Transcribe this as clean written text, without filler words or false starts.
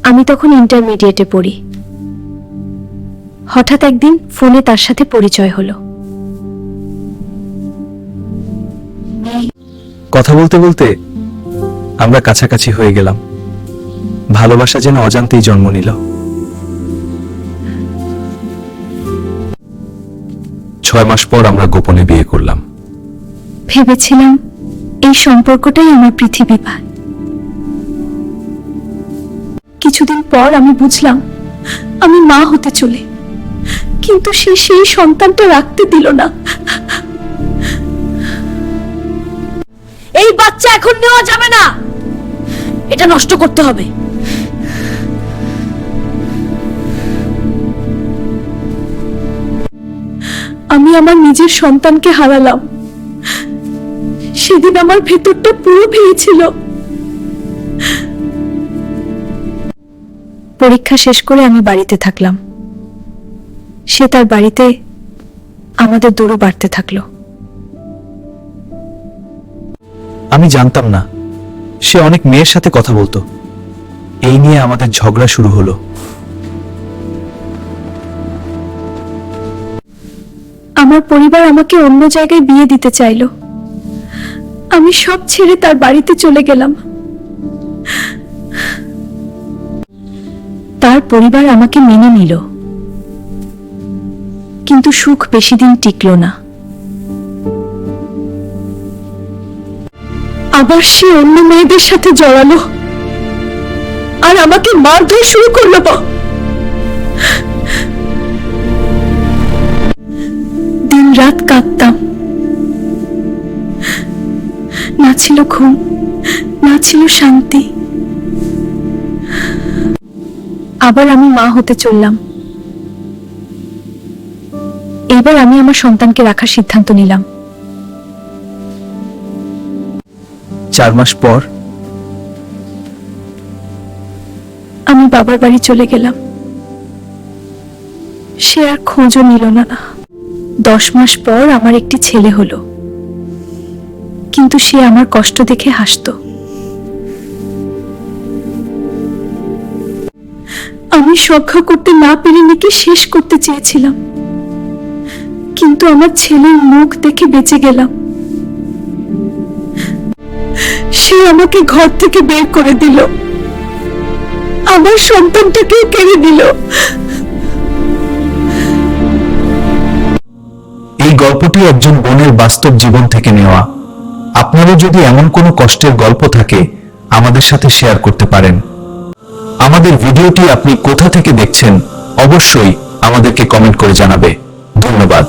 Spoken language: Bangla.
আমি তখন ইন্টারমিডিয়েটে পড়ি। হঠাৎ একদিন ফোনে তার সাথে পরিচয় হলো। কথা বলতে বলতে আমরা কাছাকাছি হয়ে গেলাম। ভালোবাসা যেন অজান্তেই জন্ম নিল। 6 মাস পর আমরা গোপনে বিয়ে করলাম। ভেবেছিলাম এই সম্পর্কটাই আমার পৃথিবী পায়। কিছুদিন পর আমি বুঝলাম আমি মা হতে চলে, কিন্তু সে সেই সন্তানটা রাখতে দিল না। এই বাচ্চা এখন নেওয়া যাবে না, এটা নষ্ট করতে হবে। আমি আমার নিজের সন্তানকে হারালাম। সেদিন আমার ভেতরটা পুরো ভেঙেছিল। পরীক্ষা শেষ করে আমি বাড়িতে থাকলাম। সে তার বাড়িতে, আমাদের দূরও বাড়তে থাকলো। আমি জানতাম না সে অনেক মেয়ের সাথে কথা বলতো। এই নিয়ে আমাদের ঝগড়া শুরু হলো। আমার পরিবার আমাকে অন্য জায়গায় বিয়ে দিতে চাইলো। আমি সব ছেড়ে তার বাড়িতে চলে গেলাম। তার পরিবার আমাকে মেনে নিল, কিন্তু সুখ বেশি দিন টিকল না। আবার সে অন্য মেয়েদের সাথে জড়ালো আর আমাকে মারধর শুরু করলো। দিন রাত কাঁদতাম, না ছিল ঘুম, না ছিল শান্তি। আবার আমি মা হতে চললাম। এবার আমি আমার সন্তানকে রাখার সিদ্ধান্ত নিলাম। 4 মাস পর আমি বাবার বাড়ি চলে গেলাম। সে আর খোঁজও নিল না। 10 মাস পর আমার একটি ছেলে হলো, কিন্তু সে আমার কষ্ট দেখে হাসতো। আমি রক্ষা করতে না পেরে নিকে শেষ করতে চেয়েছিলাম, কিন্তু আমার ছেলের মুখ দেখে বেঁচে গেলাম। সে আমাকে ঘর থেকে বের করে দিল, আমার সন্তানটাকেও কেড়ে দিল। এই গল্পটি একজন বোনের বাস্তব জীবন থেকে নেওয়া। আপনারও যদি এমন কোনো কষ্টের গল্প থাকে আমাদের সাথে শেয়ার করতে পারেন। আমাদের ভিডিওটি আপনি কোথা থেকে দেখছেন অবশ্যই আমাদেরকে কমেন্ট করে জানাবে। ধন্যবাদ।